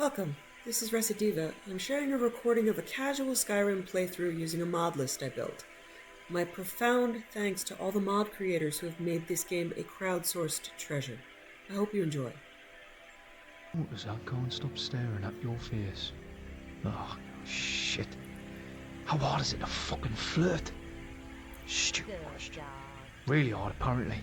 Welcome. This is Recidiva. I'm sharing a recording of a casual Skyrim playthrough using a mod list I built. My profound thanks to all the mod creators who have made this game a crowdsourced treasure. I hope you enjoy. What was that? Go and stop staring at your face. Oh, shit. How hard is it to fucking flirt? Stupid question. Really hard, apparently.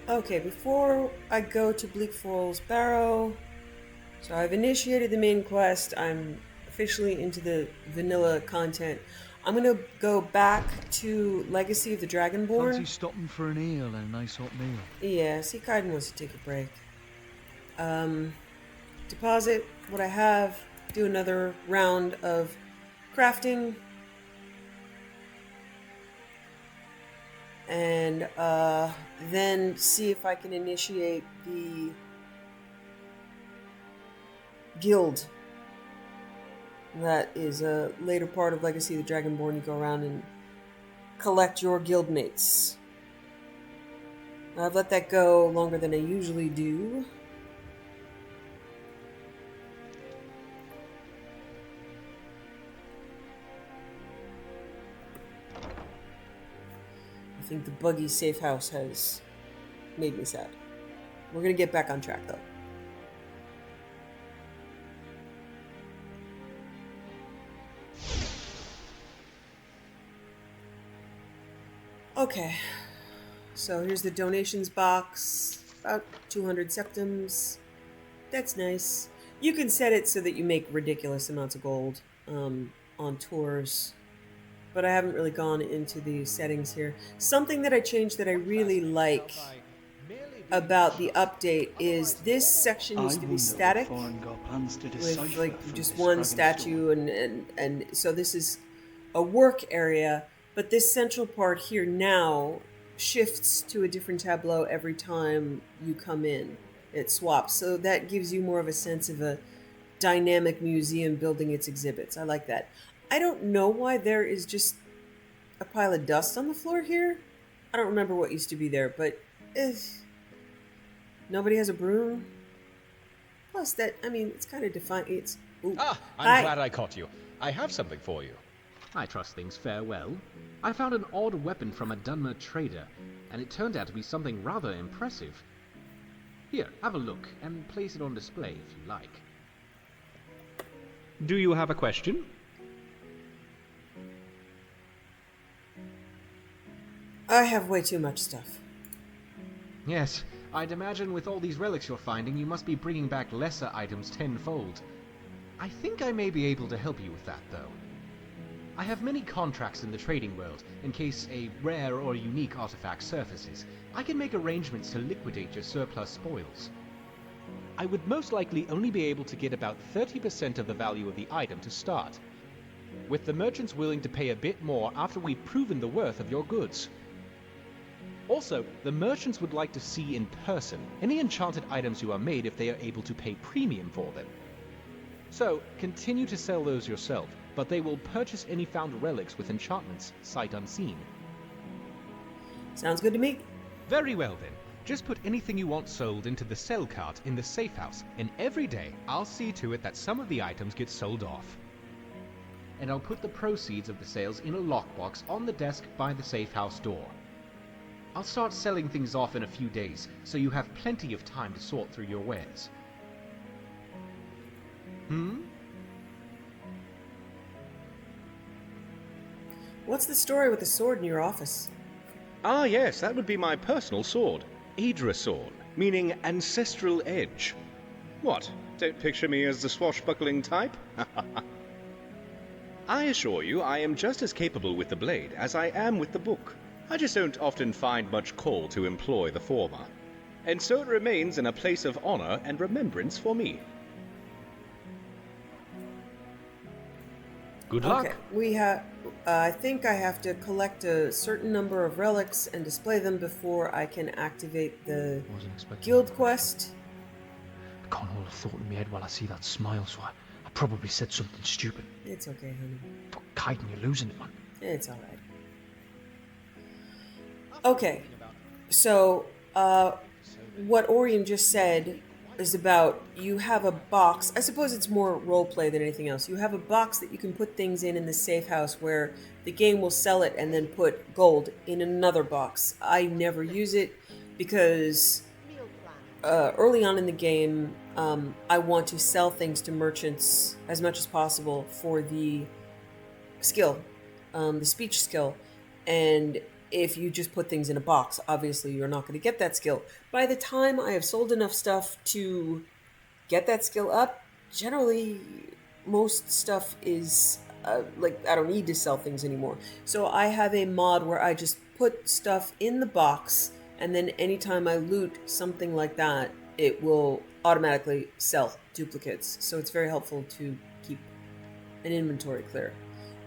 Okay, before I go to Bleak Falls Barrow, so I've initiated the main quest. I'm officially into the vanilla content. I'm gonna go back to Legacy of the Dragonborn. Fancy stopping for an ale and a nice hot meal? Yeah, see, Kaidan wants to take a break. Deposit what I have, do another round of crafting, and then see if I can initiate the guild. That is a later part of Legacy of the Dragonborn. You go around and collect your guild mates. I've let that go longer than I usually do. I think the buggy safe house has made me sad. We're gonna get back on track though. Okay, so here's the donations box, about 200 septims. That's nice. You can set it so that you make ridiculous amounts of gold on tours, but I haven't really gone into the settings here. Something that I changed that I really like about the update is this section used to be static with like just one statue and so this is a work area, but this central part here now shifts to a different tableau every time you come in. It swaps, so that gives you more of a sense of a dynamic museum building its exhibits. I like that. I don't know why there is just a pile of dust on the floor here. I don't remember what used to be there, but nobody has a broom. Plus that, I mean, it's kind of defined. It's... Ooh. I'm glad I caught you. I have something for you. I trust things fare well. I found an odd weapon from a Dunmer trader, and it turned out to be something rather impressive. Here, have a look, and place it on display if you like. Do you have a question? I have way too much stuff. Yes, I'd imagine with all these relics you're finding, you must be bringing back lesser items tenfold. I think I may be able to help you with that, though. I have many contracts in the trading world. In case a rare or unique artifact surfaces, I can make arrangements to liquidate your surplus spoils. I would most likely only be able to get about 30% of the value of the item to start, with the merchants willing to pay a bit more after we've proven the worth of your goods. Also, the merchants would like to see in person any enchanted items you are made if they are able to pay premium for them. So, continue to sell those yourself, but they will purchase any found relics with enchantments sight unseen. Sounds good to me. Very well then. Just put anything you want sold into the sell cart in the safe house, and every day I'll see to it that some of the items get sold off. And I'll put the proceeds of the sales in a lockbox on the desk by the safe house door. I'll start selling things off in a few days, so you have plenty of time to sort through your wares. What's the story with the sword in your office? Ah yes, that would be my personal sword. Aedrasorn, meaning ancestral edge. What, don't picture me as the swashbuckling type? I assure you I am just as capable with the blade as I am with the book. I just don't often find much call to employ the former. And so it remains in a place of honor and remembrance for me. Good luck. Okay, we have... I think I have to collect a certain number of relics and display them before I can activate the guild quest. I can't hold a thought in my head while I see that smile, so I I probably said something stupid. It's okay, honey. Fuck, Kaidan, you're losing it, man. It's alright. Okay, so, what Orion just said is about you have a box. I suppose it's more roleplay than anything else. You have a box that you can put things in the safe house where the game will sell it and then put gold in another box. I never use it because early on in the game, I want to sell things to merchants as much as possible for the skill, the speech skill. And if you just put things in a box, obviously you're not going to get that skill. By the time I have sold enough stuff to get that skill up, generally most stuff is like I don't need to sell things anymore. So I have a mod where I just put stuff in the box, and then anytime I loot something like that, it will automatically sell duplicates. So it's very helpful to keep an inventory clear.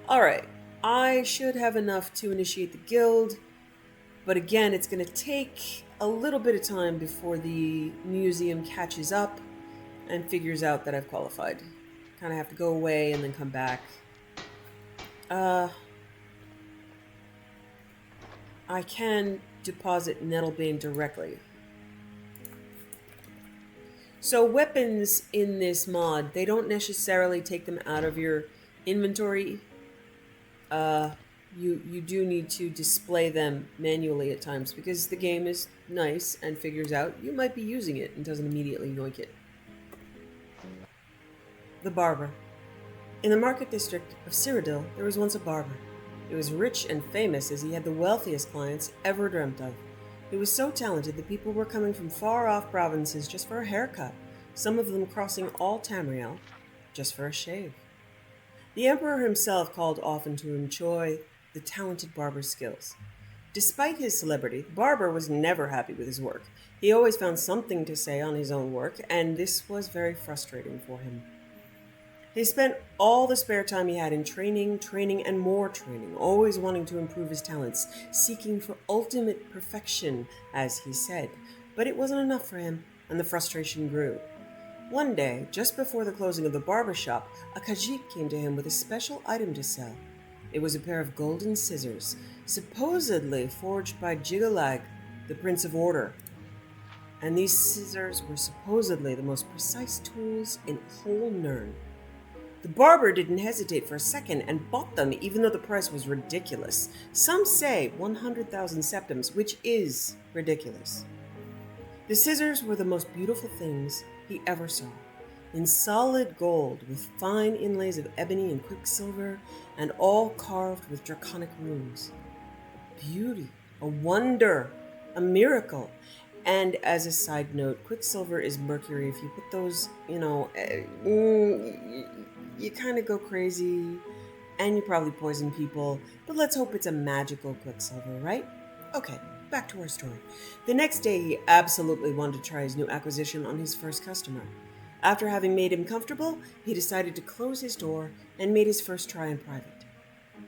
Alright, I should have enough to initiate the guild, but again, it's going to take a little bit of time before the museum catches up and figures out that I've qualified. Kind of have to go away and then come back. I can deposit Nettlebane directly. So weapons in this mod, they don't necessarily take them out of your inventory. You do need to display them manually at times because the game is nice and figures out you might be using it and doesn't immediately yoink it. The Barber. In the market district of Cyrodiil, there was once a barber. He was rich and famous as he had the wealthiest clients ever dreamt of. He was so talented that people were coming from far-off provinces just for a haircut, some of them crossing all Tamriel just for a shave. The Emperor himself called often to enjoy the talented barber's skills. Despite his celebrity, the barber was never happy with his work. He always found something to say on his own work, and this was very frustrating for him. He spent all the spare time he had in training, and more training, always wanting to improve his talents, seeking for ultimate perfection, as he said. But it wasn't enough for him, and the frustration grew. One day, just before the closing of the barber shop, a Khajiit came to him with a special item to sell. It was a pair of golden scissors, supposedly forged by Jigalag, the Prince of Order. And these scissors were supposedly the most precise tools in whole Nirn. The barber didn't hesitate for a second and bought them even though the price was ridiculous. Some say 100,000 septums, which is ridiculous. The scissors were the most beautiful things he ever saw. In solid gold with fine inlays of ebony and quicksilver and all carved with draconic runes. A beauty, a wonder, a miracle. And as a side note, quicksilver is mercury. If you put those, you kind of go crazy and you probably poison people, but let's hope it's a magical quicksilver, right? Okay, back to our story. The next day, he absolutely wanted to try his new acquisition on his first customer. After having made him comfortable, he decided to close his door and made his first try in private.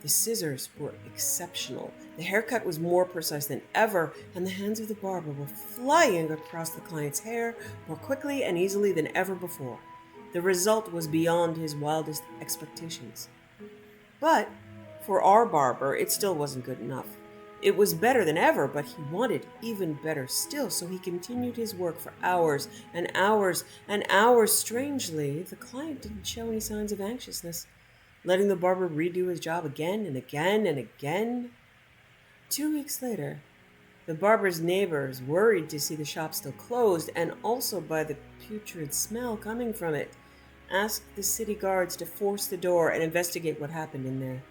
The scissors were exceptional. The haircut was more precise than ever, and the hands of the barber were flying across the client's hair more quickly and easily than ever before. The result was beyond his wildest expectations. But for our barber, it still wasn't good enough. It was better than ever, but he wanted even better still, so he continued his work for hours and hours and hours. Strangely, the client didn't show any signs of anxiousness, letting the barber redo his job again and again and again. 2 weeks later, the barber's neighbors, worried to see the shop still closed and also by the putrid smell coming from it, asked the city guards to force the door and investigate what happened in there.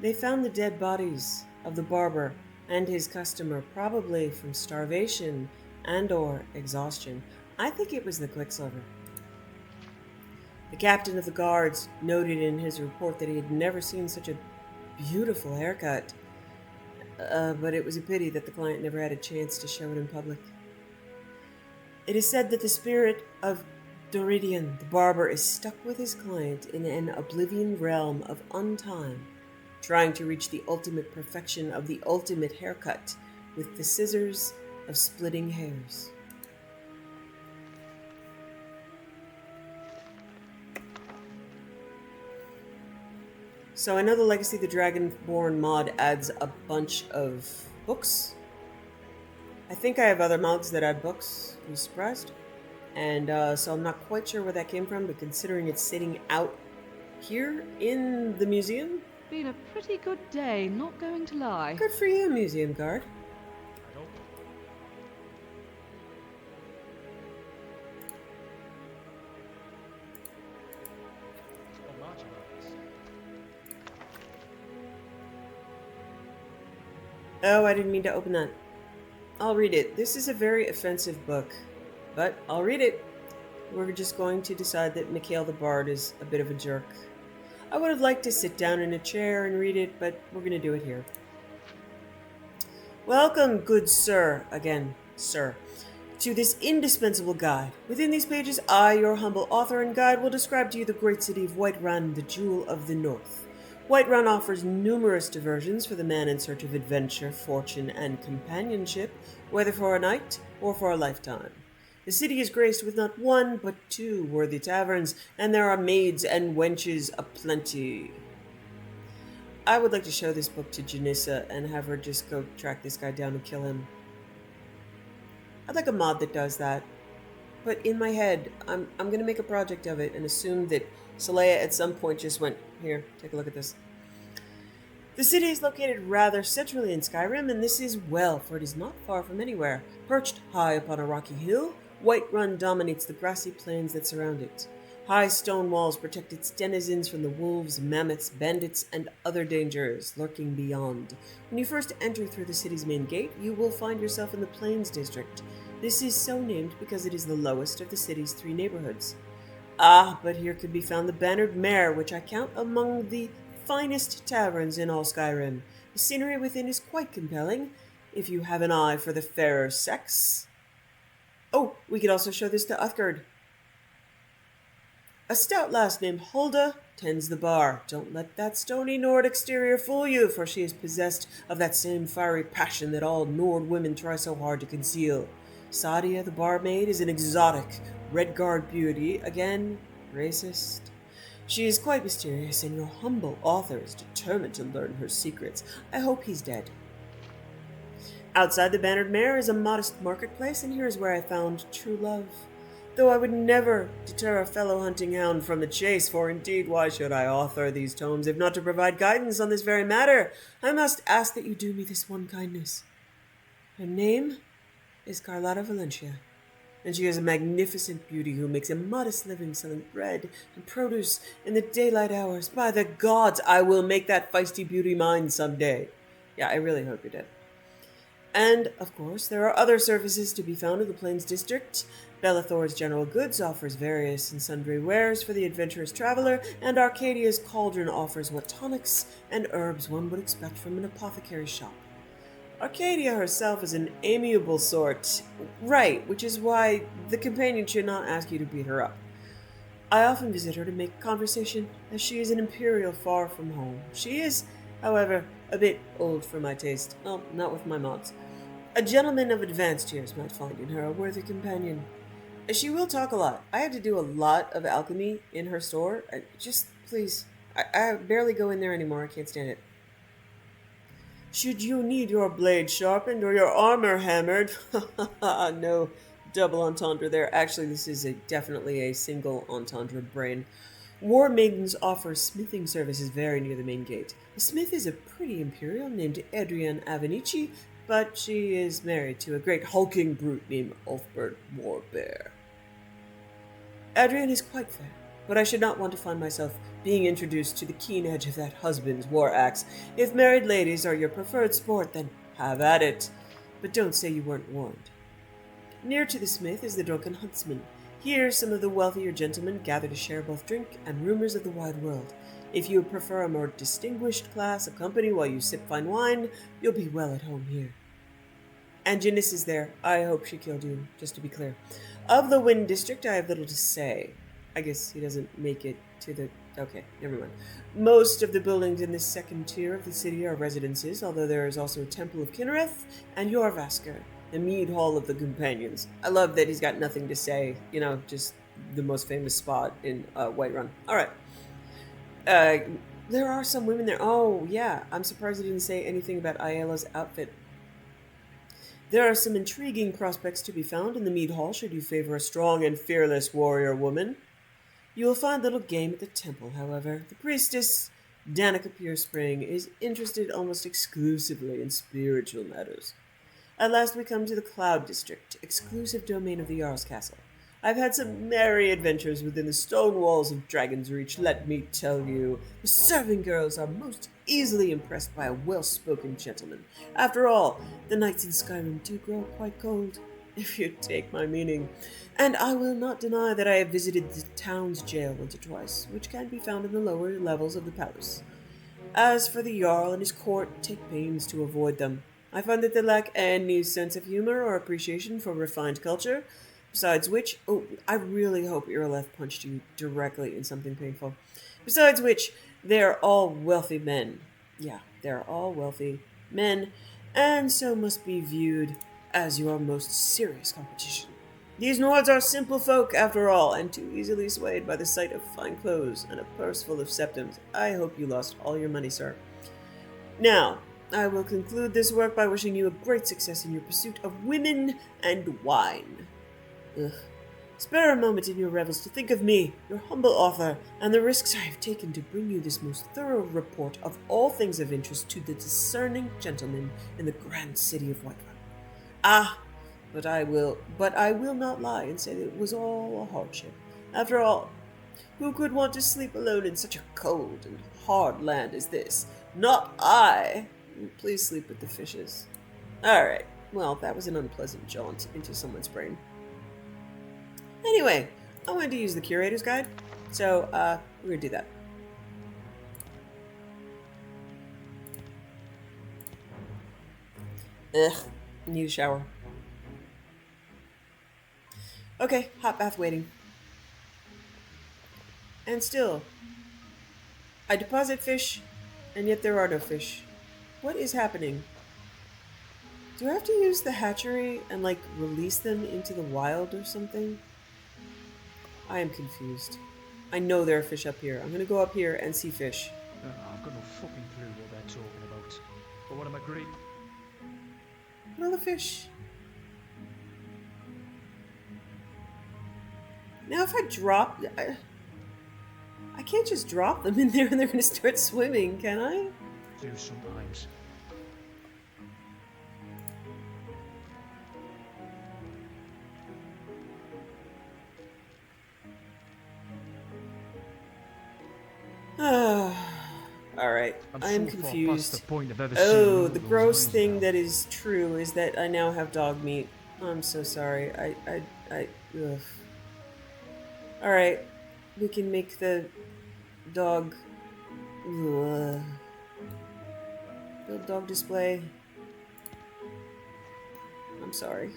They found the dead bodies of the barber and his customer, probably from starvation and/or exhaustion. I think it was the quicksilver. The captain of the guards noted in his report that he had never seen such a beautiful haircut, but it was a pity that the client never had a chance to show it in public. It is said that the spirit of Doridian, the barber, is stuck with his client in an oblivion realm of untime, trying to reach the ultimate perfection of the ultimate haircut with the scissors of splitting hairs. So I know the Legacy of the Dragonborn mod adds a bunch of books. I think I have other mods that add books. I'm surprised. And so I'm not quite sure where that came from, but considering it's sitting out here in the museum, Been a pretty good day, not going to lie. good for you, museum guard. Oh, I didn't mean to open that. I'll read it. This is a very offensive book, but I'll read it. We're just going to decide that Mikhail the Bard is a bit of a jerk. I would have liked to sit down in a chair and read it, but we're going to do it here. Welcome, good sir, again, sir, to this indispensable guide. Within these pages, I, your humble author and guide, will describe to you the great city of Whiterun, the jewel of the north. Whiterun offers numerous diversions for the man in search of adventure, fortune, and companionship, whether for a night or for a lifetime. The city is graced with not one but two worthy taverns, and there are maids and wenches aplenty. I would like to show this book to Janissa and have her just go track this guy down and kill him. I'd like a mod that does that. But in my head, I'm going to make a project of it and assume that Saleya at some point just went, here, take a look at this. The city is located rather centrally in Skyrim, and this is well, for it is not far from anywhere. Perched high upon a rocky hill, Whiterun dominates the grassy plains that surround it. High stone walls protect its denizens from the wolves, mammoths, bandits, and other dangers lurking beyond. When you first enter through the city's main gate, you will find yourself in the Plains District. This is so named because it is the lowest of the city's three neighborhoods. Ah, but here could be found the Bannered Mare, which I count among the finest taverns in all Skyrim. The scenery within is quite compelling, if you have an eye for the fairer sex. Oh, we could also show this to Uthgard. A stout lass named Hulda tends the bar. Don't let that stony Nord exterior fool you, for she is possessed of that same fiery passion that all Nord women try so hard to conceal. Sadia, the barmaid, is an exotic, Redguard beauty, again, racist. She is quite mysterious, and your humble author is determined to learn her secrets. I hope he's dead. Outside the Bannered Mare is a modest marketplace, and here is where I found true love. Though I would never deter a fellow hunting hound from the chase, for indeed why should I author these tomes if not to provide guidance on this very matter? I must ask that you do me this one kindness. Her name is Carlotta Valencia, and she is a magnificent beauty who makes a modest living selling bread and produce in the daylight hours. By the gods, I will make that feisty beauty mine someday. Yeah, I really hope you're dead. And, of course, there are other services to be found in the Plains District. Bellathor's General Goods offers various and sundry wares for the adventurous traveler, and Arcadia's Cauldron offers what tonics and herbs one would expect from an apothecary's shop. Arcadia herself is an amiable sort, right, which is why the companion should not ask you to beat her up. I often visit her to make conversation, as she is an imperial far from home. She is, however, a bit old for my taste. Well, not with my mods. A gentleman of advanced years might find in her a worthy companion. She will talk a lot. I had to do a lot of alchemy in her store. Just, please. I barely go in there anymore. I can't stand it. Should you need your blade sharpened or your armor hammered? No double entendre there. Actually, this is definitely a single entendre brain. War Maidens offer smithing services very near the main gate. The smith is a pretty imperial named Adrian Avenici, but she is married to a great hulking brute named Ulfbert Warbear. Adrian is quite fair, but I should not want to find myself being introduced to the keen edge of that husband's war axe. If married ladies are your preferred sport, then have at it. But don't say you weren't warned. Near to the smith is the Drunken Huntsman. Here, some of the wealthier gentlemen gather to share both drink and rumors of the wide world. If you prefer a more distinguished class of company while you sip fine wine, you'll be well at home here. And Janice is there. I hope she killed you, just to be clear. Of the Wind District, I have little to say. I guess he doesn't make it to the... Okay, never mind. Most of the buildings in this second tier of the city are residences, although there is also a Temple of Kinnereth and Jorvaskr, the mead hall of the companions. I love that he's got nothing to say, you know, just the most famous spot in Whiterun. All right. There are some women there. Oh, yeah. I'm surprised he didn't say anything about Ayala's outfit. There are some intriguing prospects to be found in the mead hall should you favor a strong and fearless warrior woman. You will find little game at the temple, however. The priestess, Danica Purespring, is interested almost exclusively in spiritual matters. At last we come to the Cloud District, exclusive domain of the Jarl's Castle. I've had some merry adventures within the stone walls of Dragon's Reach, let me tell you. The serving girls are most easily impressed by a well-spoken gentleman. After all, the nights in Skyrim do grow quite cold, if you take my meaning. And I will not deny that I have visited the town's jail once or twice, which can be found in the lower levels of the palace. As for the Jarl and his court, take pains to avoid them. I find that they lack any sense of humor or appreciation for refined culture. Besides which, oh, I really hope Irileth punched you directly in something painful. Besides which, they are all wealthy men. Yeah, they are all wealthy men, and so must be viewed as your most serious competition. These Nords are simple folk, after all, and too easily swayed by the sight of fine clothes and a purse full of septims. I hope you lost all your money, sir. Now, I will conclude this work by wishing you a great success in your pursuit of women and wine. Ugh. Spare a moment in your revels to think of me, your humble author, and the risks I have taken to bring you this most thorough report of all things of interest to the discerning gentleman in the grand city of Whiterun. Ah, but I will not lie and say that it was all a hardship. After all, who could want to sleep alone in such a cold and hard land as this? Not I! Please sleep with the fishes. Alright, well, that was an unpleasant jaunt into someone's brain. Anyway, I wanted to use the curator's guide, so we're gonna do that. Ugh, need a shower. Okay, hot bath waiting. And still, I deposit fish, and yet there are no fish. What is happening? Do I have to use the hatchery and, like, release them into the wild or something? I am confused. I know there are fish up here. I'm gonna go up here and see fish. I've got no fucking clue what they're talking about. But what am I great? Where are the fish? Now if I drop... I can't just drop them in there and they're gonna start swimming, can I? Do sometimes. Alright, I am so confused. far past the point of ever Oh, seeing the those gross eyes thing now. that is true is that I now have dog meat. I'm so sorry. Ugh. Alright, we can make the dog... Ugh. Build dog display. I'm sorry.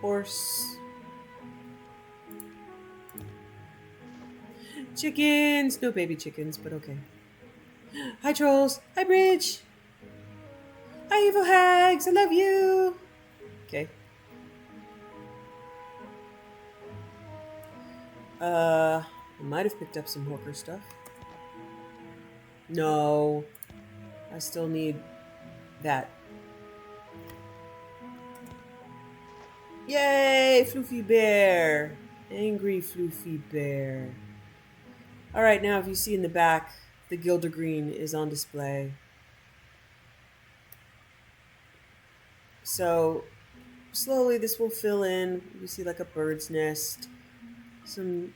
Horse. Chickens! No baby chickens, but okay. Hi trolls! Hi bridge! Hi evil hags! I love you! Okay. I might have picked up some hooker stuff. No. I still need that. Yay! Floofy bear! Angry floofy bear. Alright, now if you see in the back, the Gildergreen is on display. So, slowly this will fill in. You see like a bird's nest, some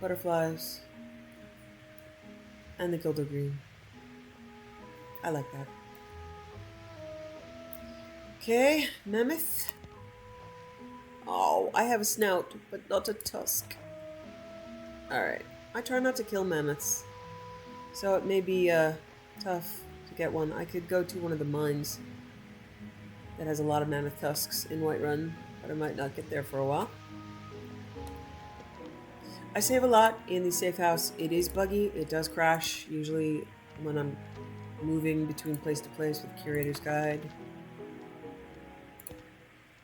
butterflies, and the Gildergreen. I like that. Okay, mammoth. Oh, I have a snout, but not a tusk. Alright, I try not to kill mammoths, so it may be tough to get one. I could go to one of the mines that has a lot of mammoth tusks in Whiterun, but I might not get there for a while. I save a lot in the safe house. It is buggy, it does crash, usually when I'm moving between place to place with Curator's Guide.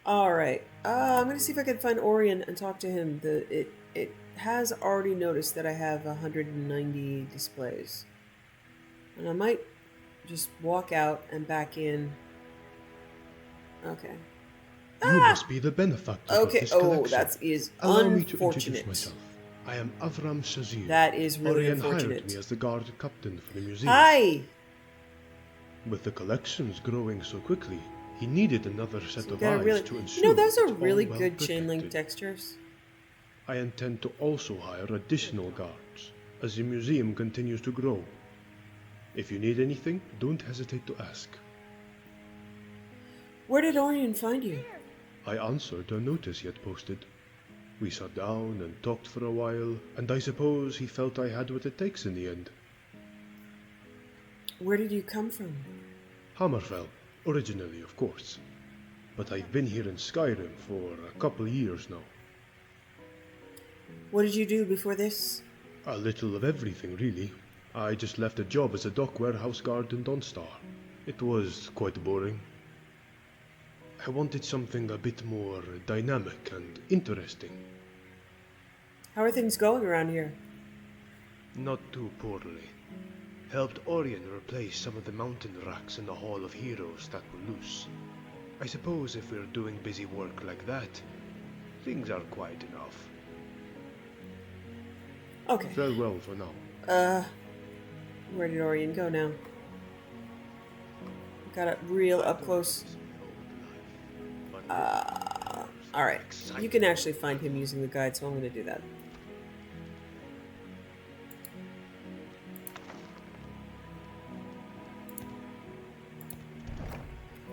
Alright. I'm gonna see if I can find Orion and talk to him. It has already noticed that I have 190 displays. And I might just walk out and back in. Okay. You must be the benefactor of Okay, this oh, collection. that is Allow me to unfortunate. introduce myself. I am Avram Shazir. That is really Orion hired unfortunate. me as the guard captain for the museum. Hi! With the collections growing so quickly, he needed another set So of gotta eyes really, to you ensure know, those are it's all really well good chain link protected. textures. I intend to also hire additional guards as the museum continues to grow. If you need anything, don't hesitate to ask. Where did Orion find you? I answered a notice he had posted. We sat down and talked for a while, and I suppose he felt I had what it takes in the end. Where did you come from? Hammerfell, originally, of course. But I've been here in Skyrim for a couple years now. What did you do before this? A little of everything, really. I just left a job as a dock warehouse guard in Dawnstar. It was quite boring. I wanted something a bit more dynamic and interesting. How are things going around here? Not too poorly. Helped Orion replace some of the mountain racks in the Hall of Heroes that were loose. I suppose if we're doing busy work like that, things are quiet enough. Okay. Farewell for now. Where did Orion go now? Got it real up close. Alright. You can actually find him using the guide, so I'm going to do that.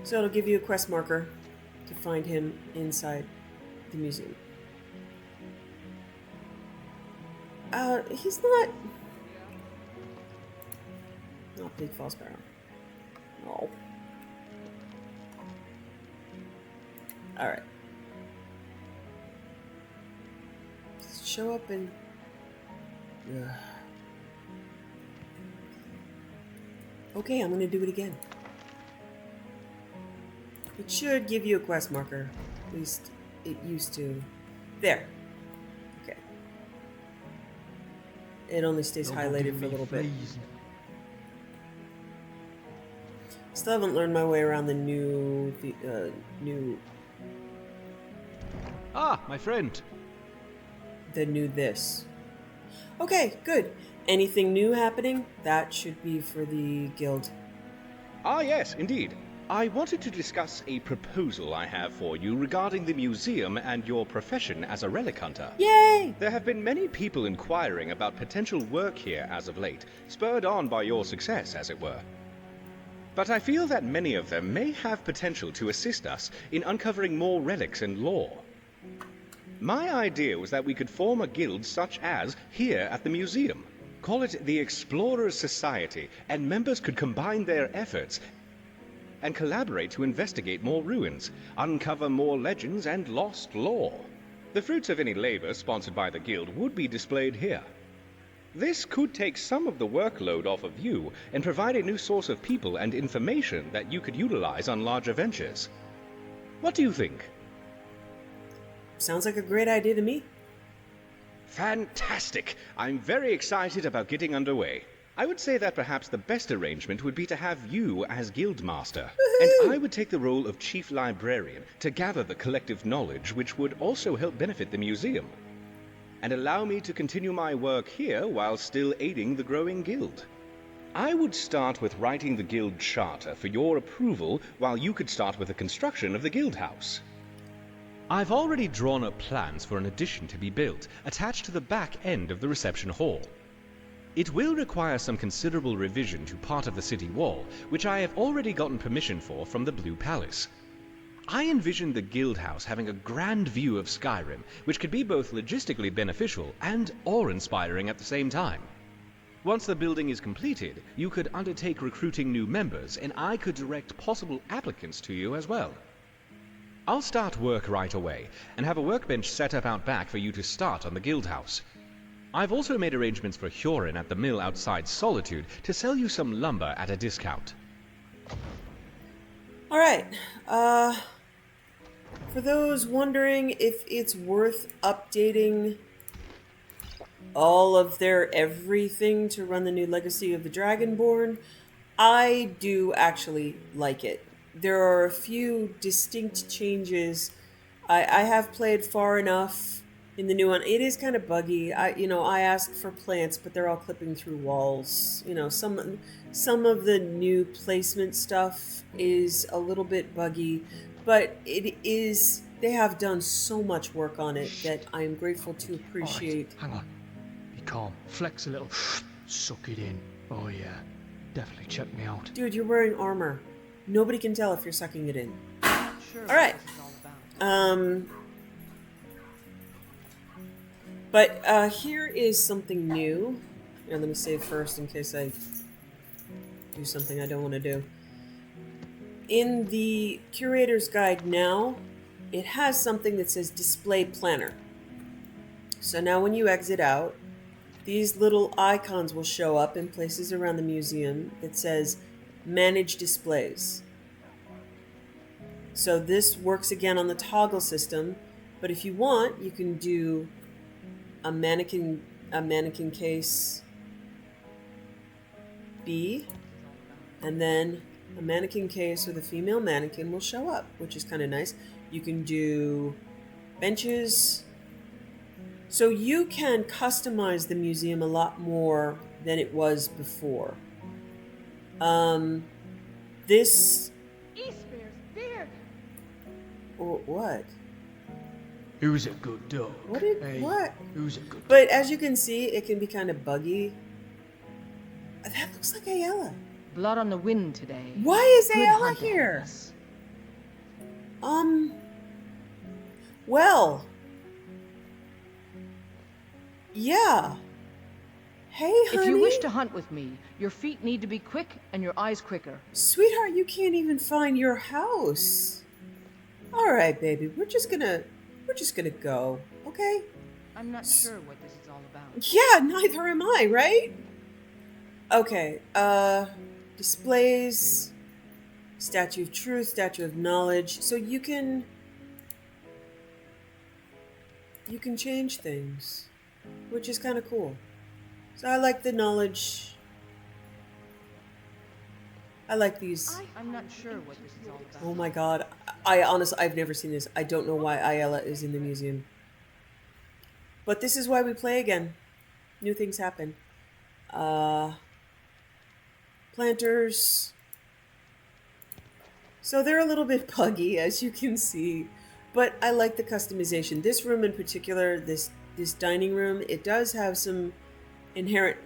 So it'll give you a quest marker to find him inside the museum. He's not Big Falls Barrow. No. Alright. Show up and... Ugh. Okay, I'm gonna do it again. It should give you a quest marker. At least it used to. There. Okay. It only stays highlighted for a little bit. Still haven't learned my way around the new... Ah, my friend. The new this. Okay, good. Anything new happening? That should be for the guild. Ah, yes, indeed. I wanted to discuss a proposal I have for you regarding the museum and your profession as a relic hunter. Yay! There have been many people inquiring about potential work here as of late, spurred on by your success, as it were. But I feel that many of them may have potential to assist us in uncovering more relics and lore. My idea was that we could form a guild such as here at the museum. Call it the Explorers Society, and members could combine their efforts and collaborate to investigate more ruins, uncover more legends and lost lore. The fruits of any labor sponsored by the guild would be displayed here. This could take some of the workload off of you and provide a new source of people and information that you could utilize on larger ventures. What do you think? Sounds like a great idea to me. Fantastic! I'm very excited about getting underway. I would say that perhaps the best arrangement would be to have you as Guildmaster, and I would take the role of Chief Librarian to gather the collective knowledge which would also help benefit the museum, and allow me to continue my work here while still aiding the growing guild. I would start with writing the guild charter for your approval while you could start with the construction of the guild house. I've already drawn up plans for an addition to be built, attached to the back end of the reception hall. It will require some considerable revision to part of the city wall, which I have already gotten permission for from the Blue Palace. I envision the guild house having a grand view of Skyrim, which could be both logistically beneficial and awe-inspiring at the same time. Once the building is completed, you could undertake recruiting new members, and I could direct possible applicants to you as well. I'll start work right away, and have a workbench set up out back for you to start on the guild house. I've also made arrangements for Hurin at the mill outside Solitude to sell you some lumber at a discount. Alright, For those wondering if it's worth updating all of their everything to run the new Legacy of the Dragonborn, I do actually like it. There are a few distinct changes. I have played far enough in the new one. It is kind of buggy. I ask for plants, but they're all clipping through walls. Some of the new placement stuff is a little bit buggy, but they have done so much work on it that I am grateful to appreciate. Alright, hang on. Be calm. Flex a little. Suck it in. Oh yeah. Definitely check me out. Dude, you're wearing armor. Nobody can tell if you're sucking it in. Sure. Alright. But here is something new. Here, let me save first in case I do something I don't want to do. In the Curator's Guide now, it has something that says Display Planner. So now when you exit out, these little icons will show up in places around the museum that says Manage Displays. So this works again on the toggle system, but if you want, you can do a mannequin case B, and then a mannequin case with a female mannequin will show up, which is kind of nice. You can do benches. So you can customize the museum a lot more than it was before. This... What? Who's a good dog? What? Who's a good dog? But as you can see, it can be kind of buggy. That looks like Ayala. Blood on the wind today. Why is Good Ayala hunting, here? yes. Well. Yeah. Hey, honey. If you wish to hunt with me, your feet need to be quick and your eyes quicker. Sweetheart, you can't even find your house. All right, baby. We're just gonna go, okay? I'm not sure what this is all about. Yeah, neither am I, right? Okay, displays, Statue of Truth, Statue of Knowledge. So you can change things, which is kind of cool. So I like the knowledge. I like these. I'm not sure what this is all about. Oh my god. I've never seen this. I don't know why Ayala is in the museum. But this is why we play again. New things happen. Planters. So they're a little bit buggy, as you can see. But I like the customization. This room in particular, this dining room, it does have some inherent...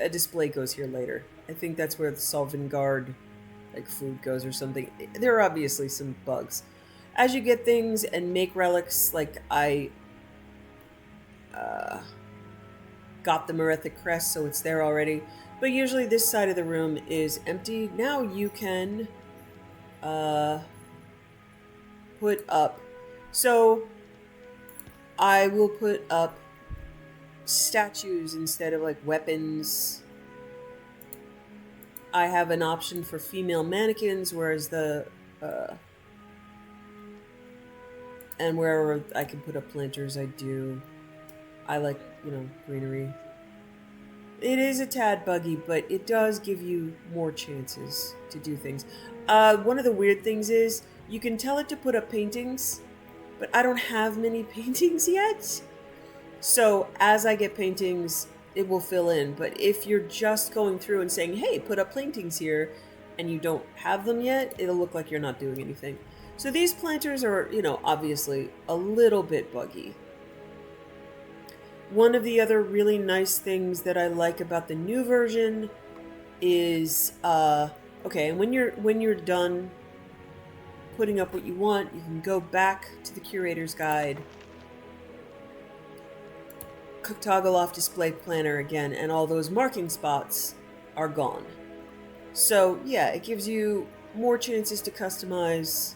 A display goes here later. I think that's where the Solvingard food goes or something. There are obviously some bugs. As you get things and make relics, like I got the Merethic Crest, so it's there already. But usually this side of the room is empty. Now you can put up. So I will put up statues instead of weapons. I have an option for female mannequins, whereas and wherever I can put up planters, I do. I like, greenery. It is a tad buggy, but it does give you more chances to do things. One of the weird things is, you can tell it to put up paintings, but I don't have many paintings yet. So, as I get paintings, it will fill in. But if you're just going through and saying, hey, put up paintings here, and you don't have them yet, it'll look like you're not doing anything. So these planters are, obviously a little bit buggy. One of the other really nice things that I like about the new version is, okay, and when you're done putting up what you want, you can go back to the Curator's Guide, toggle off Display Planner again, and all those marking spots are gone. So yeah, it gives you more chances to customize.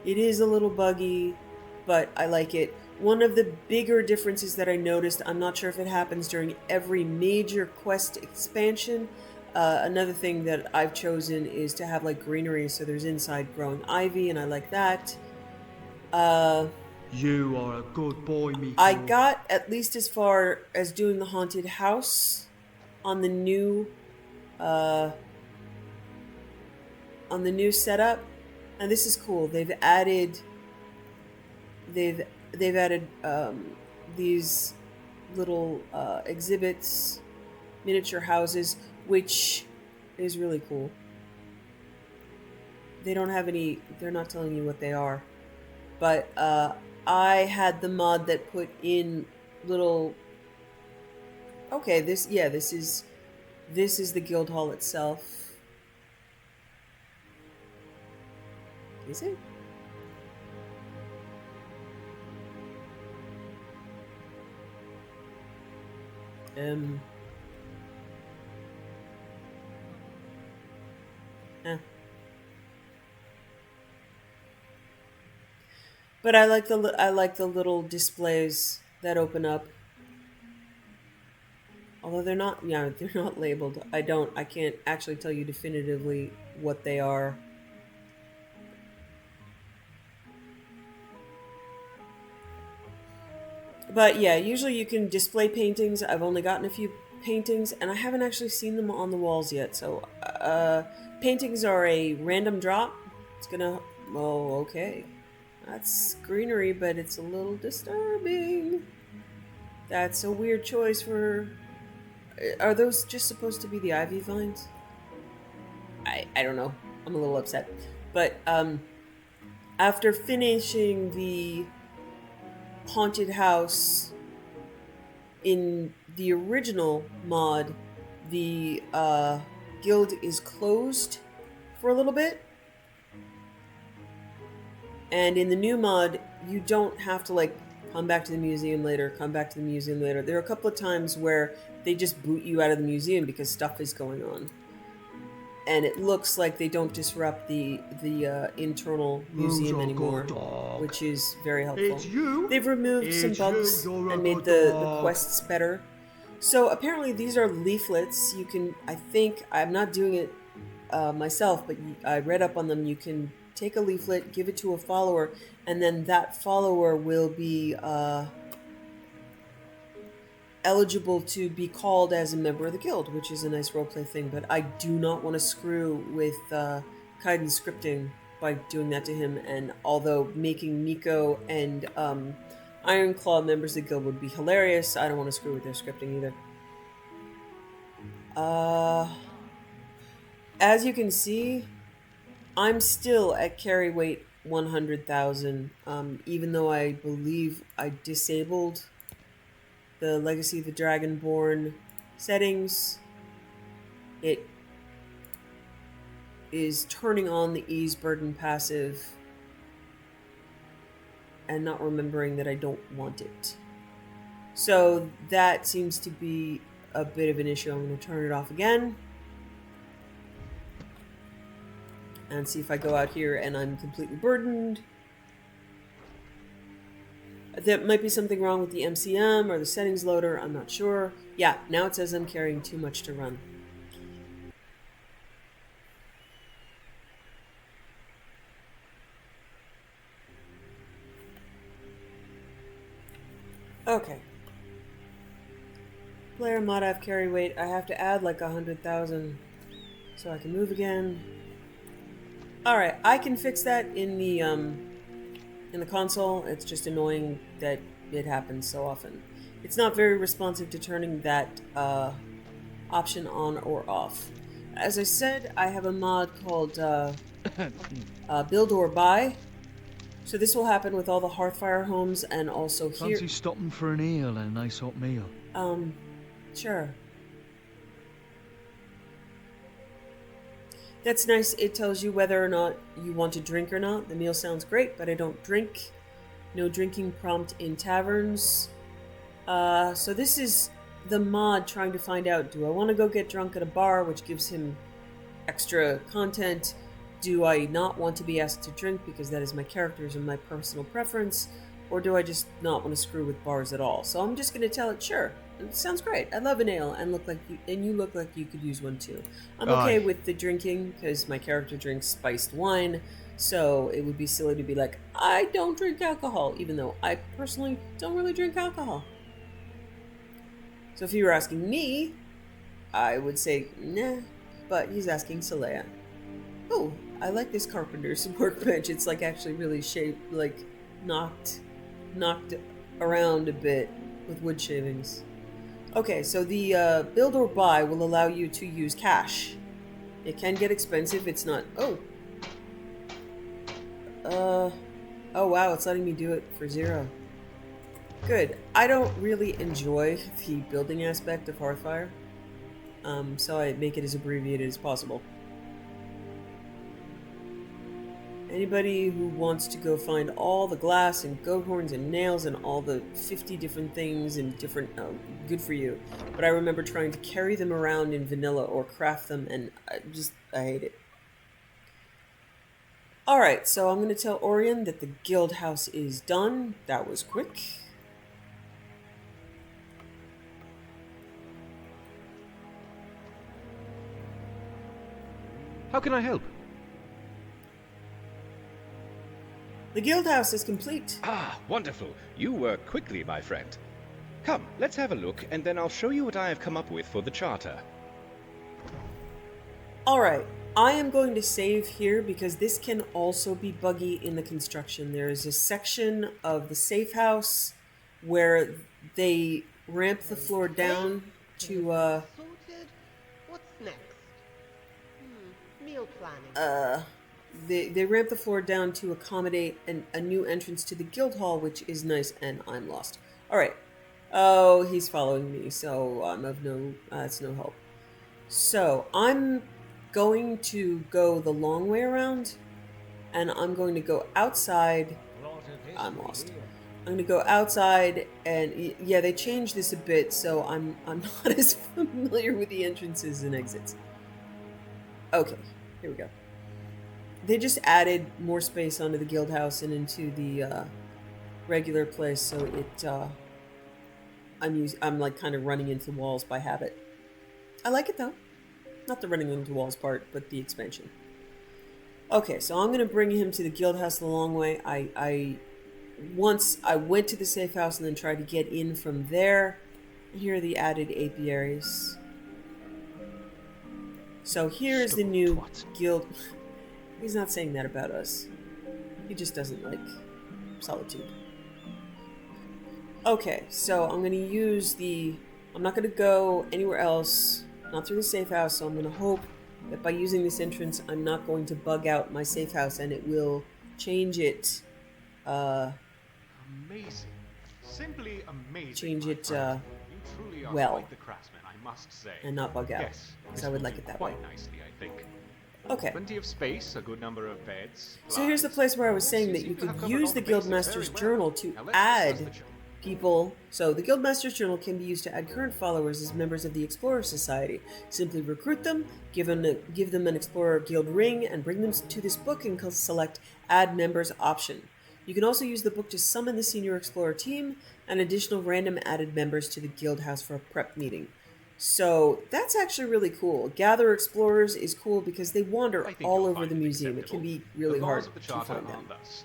It is a little buggy, but I like it. One of the bigger differences that I noticed, I'm not sure if it happens during every major quest expansion, another thing that I've chosen is to have greenery, so there's inside growing ivy, and I like that. You are a good boy, Miko. I got at least as far as doing the haunted house on the new setup, and this is cool. They've added these little exhibits, miniature houses, which is really cool. They don't have any. They're not telling you what they are, but I had the mod that put in little. Okay, this is the guild hall itself. Is it? But I like the little displays that open up. Although they're not labeled. I can't actually tell you definitively what they are. But yeah, usually you can display paintings. I've only gotten a few paintings, and I haven't actually seen them on the walls yet. So, paintings are a random drop. It's gonna... Oh, okay. That's greenery, but it's a little disturbing. That's a weird choice for... Are those just supposed to be the ivy vines? I don't know. I'm a little upset. But, after finishing the haunted house in the original mod, the guild is closed for a little bit. And in the new mod, you don't have to, like, come back to the museum later, come back to the museum later. There are a couple of times where they just boot you out of the museum because stuff is going on. And it looks like they don't disrupt the internal museum anymore, which is very helpful. They've removed some bugs and made the quests better. So apparently these are leaflets. You can, I think, I'm not doing it myself, but I read up on them. You can take a leaflet, give it to a follower, and then that follower will be eligible to be called as a member of the guild, which is a nice roleplay thing. But I do not want to screw with Kaidan scripting by doing that to him. And although making Miko and Ironclaw members of the guild would be hilarious, I don't want to screw with their scripting either. As you can see, I'm still at carry weight 100,000, even though I believe I disabled the Legacy of the Dragonborn settings. It is turning on the ease burden passive and not remembering that I don't want it. So that seems to be a bit of an issue. I'm going to turn it off again and see if I go out here and I'm completely burdened. There might be something wrong with the MCM or the settings loader, I'm not sure. Yeah, now it says I'm carrying too much to run. Okay. Player mod I've carry weight. I have to add like 100,000 so I can move again. Alright, I can fix that in the console. It's just annoying that it happens so often. It's not very responsive to turning that option on or off. As I said, I have a mod called Build or Buy. So this will happen with all the Hearthfire homes and also here. Fancy stopping for an ale and a nice hot meal? Sure. That's nice. It tells you whether or not you want to drink or not. The meal sounds great, but I don't drink. No drinking prompt in taverns. So this is the mod trying to find out, do I want to go get drunk at a bar, which gives him extra content? Do I not want to be asked to drink because that is my character's and my personal preference? Or do I just not want to screw with bars at all? So I'm just going to tell it, sure, It sounds great. I love an ale, and you look like you could use one too. I'm Aye. okay with the drinking because my character drinks spiced wine, so it would be silly to be like, I don't drink alcohol, even though I personally don't really drink alcohol. So if you were asking me, I would say nah, but he's asking Saleya. Oh, I like this carpenter's workbench. It's like actually really shaped, like knocked around a bit with wood shavings. Okay, so the build or buy will allow you to use cash. It can get expensive. It's not. Oh. Oh wow, it's letting me do it for 0. Good. I don't really enjoy the building aspect of Hearthfire, so I make it as abbreviated as possible. Anybody who wants to go find all the glass and goat horns and nails and all the 50 different things and different, good for you. But I remember trying to carry them around in vanilla or craft them, and I hate it. Alright, so I'm going to tell Orion that the guild house is done. That was quick. How can I help? The guild house is complete. Ah, wonderful. You work quickly, my friend. Come, let's have a look, and then I'll show you what I have come up with for the charter. Alright, I am going to save here because this can also be buggy in the construction. There is a section of the safe house where they ramp the floor down to, Sorted. What's next? Meal planning. They ramp the floor down to accommodate a new entrance to the guild hall, which is nice, and I'm lost. Alright. Oh, he's following me, so I'm of it's no help. So, I'm going to go the long way around, and I'm going to go outside. I'm lost. I'm going to go outside, and yeah, they changed this a bit, so I'm not as familiar with the entrances and exits. Okay, here we go. They just added more space onto the guild house and into the regular place, so it I'm like kind of running into walls by habit. I like it though. Not the running into walls part, but the expansion. Okay, so I'm gonna bring him to the guild house the long way. Once I went to the safe house and then tried to get in from there. Here are the added apiaries. So here's the new guild. He's not saying that about us. He just doesn't like solitude. Okay, so I'm going to use I'm not going to go anywhere else, not through the safe house, so I'm going to hope that by using this entrance, I'm not going to bug out my safe house and it will change it, Amazing. Simply amazing. Change it, You truly are well. quite the craftsman, I must say. and not bug out. Yes, because I would like it that way. quite nicely, I think. Okay. Plenty of space, a good number of beds. So here's the place where I was saying that you could use the Guildmaster's Journal to add people. So the Guildmaster's Journal can be used to add current followers as members of the Explorer Society. Simply recruit them, give them an Explorer Guild ring, and bring them to this book and select Add Members option. You can also use the book to summon the Senior Explorer team and additional random added members to the Guild House for a prep meeting. So that's actually really cool. Gather Explorers is cool because they wander all over the museum. It can be really hard to find them. Thus.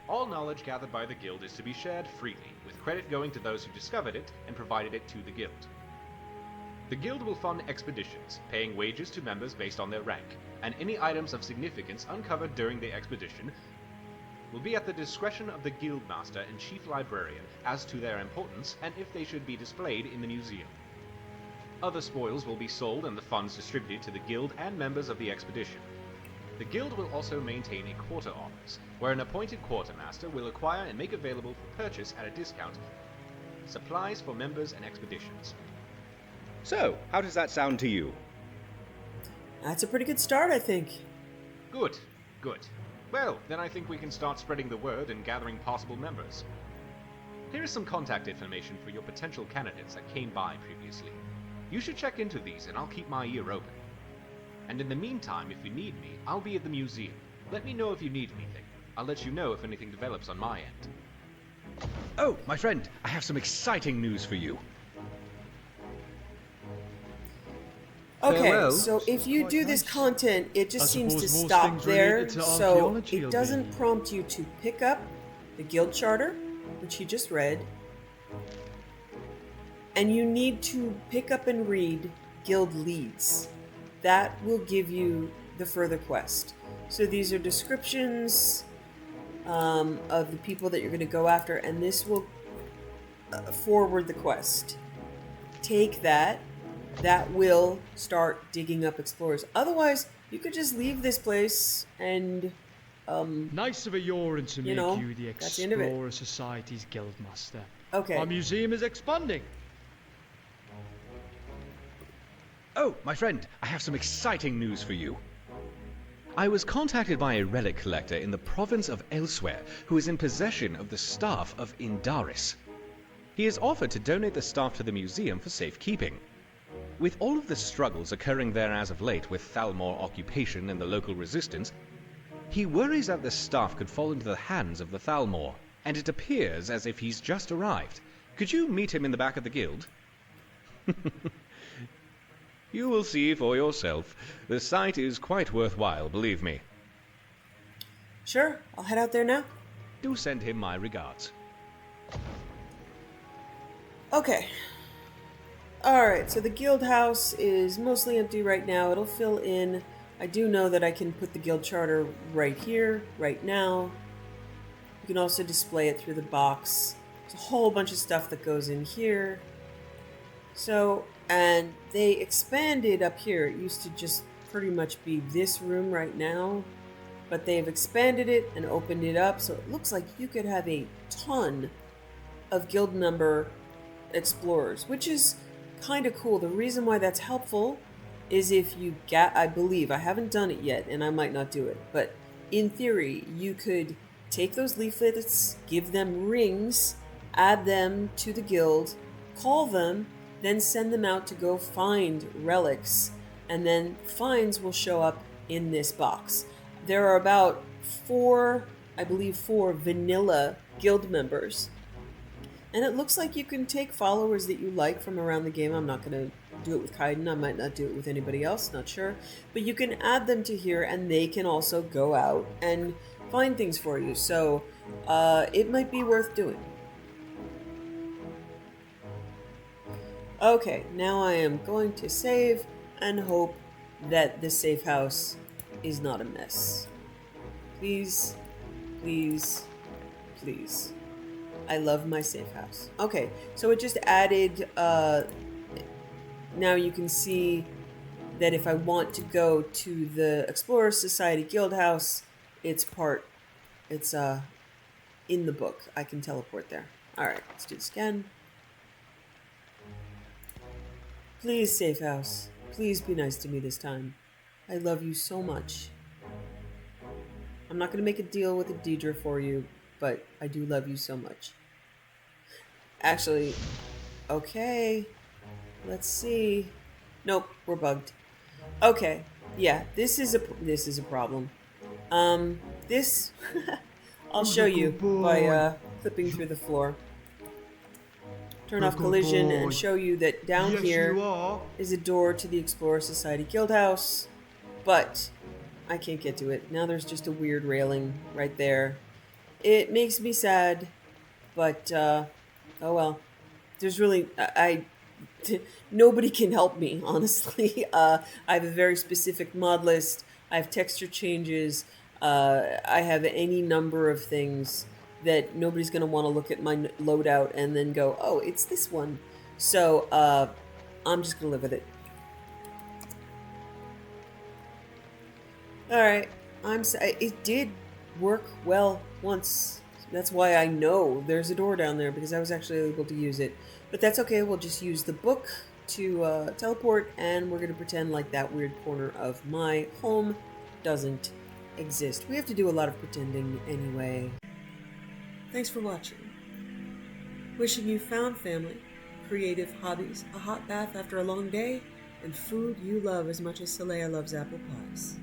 All knowledge gathered by the guild is to be shared freely, with credit going to those who discovered it and provided it to the guild. The guild will fund expeditions, paying wages to members based on their rank, and any items of significance uncovered during the expedition will be at the discretion of the guild master and chief librarian as to their importance and if they should be displayed in the museum. Other spoils will be sold and the funds distributed to the guild and members of the expedition. The guild will also maintain a quarter office, where an appointed quartermaster will acquire and make available for purchase at a discount supplies for members and expeditions. So, how does that sound to you? That's a pretty good start, I think. Good, good. Well, then I think we can start spreading the word and gathering possible members. Here is some contact information for your potential candidates that came by previously. You should check into these and I'll keep my ear open. And in the meantime, if you need me, I'll be at the museum. Let me know if you need anything. I'll let you know if anything develops on my end. Oh, my friend, I have some exciting news for you. Okay, Farewell. so if you do this content, it just I seems to suppose most stop things there, related to so archaeology it will doesn't be- prompt you to pick up the guild charter, which you just read, and you need to pick up and read guild leads. That will give you the further quest. So these are descriptions of the people that you're going to go after, and this will forward the quest. Take that. That will start digging up explorers. Otherwise, you could just leave this place and, Nice of a Yorin to You make know, you the that's the end of it. Explorer Society's guildmaster. okay. Our museum is expanding. Oh, my friend, I have some exciting news for you. I was contacted by a relic collector in the province of Elsewhere who is in possession of the staff of Indaris. He has offered to donate the staff to the museum for safekeeping. With all of the struggles occurring there as of late with Thalmor occupation and the local resistance, he worries that the staff could fall into the hands of the Thalmor, and it appears as if he's just arrived. Could you meet him in the back of the guild? You will see for yourself. The site is quite worthwhile, believe me. Sure, I'll head out there now. Do send him my regards. Okay. Alright, so the guild house is mostly empty right now. It'll fill in. I do know that I can put the guild charter right here, right now. You can also display it through the box. There's a whole bunch of stuff that goes in here. So, and they expanded up here. It used to just pretty much be this room right now. But they've expanded it and opened it up, so it looks like you could have a ton of guild member explorers, which is kind of cool. The reason why that's helpful is if you get, I believe, I haven't done it yet and I might not do it, but in theory, you could take those leaflets, give them rings, add them to the guild, call them, then send them out to go find relics, and then finds will show up in this box. There are about four vanilla guild members. And it looks like you can take followers that you like from around the game. I'm not going to do it with Kaidan. I might not do it with anybody else, not sure. But you can add them to here, and they can also go out and find things for you. So it might be worth doing. Okay, now I am going to save and hope that the safe house is not a mess. Please, please, please. I love my safe house. Okay, so it just added, now you can see that if I want to go to the Explorer Society Guild House, it's in the book. I can teleport there. Alright, let's do this again. Please, safe house. Please be nice to me this time. I love you so much. I'm not going to make a deal with a Deidre for you, but I do love you so much. Actually, okay. Let's see. Nope, we're bugged. Okay, yeah, this is a problem. This I'll show you by clipping through the floor. Turn off collision and show you that down here is a door to the Explorer Society Guild House, but I can't get to it. Now there's just a weird railing right there. It makes me sad, but oh well. There's really nobody can help me, honestly. I have a very specific mod list. I have texture changes. I have any number of things that nobody's going to want to look at my loadout and then go, oh, it's this one. So I'm just going to live with it. Alright, it did work well once. That's why I know there's a door down there, because I was actually able to use it. But that's okay, we'll just use the book to teleport, and we're going to pretend like that weird corner of my home doesn't exist. We have to do a lot of pretending anyway. Thanks for watching. Wishing you found family, creative hobbies, a hot bath after a long day, and food you love as much as Saleya loves apple pies.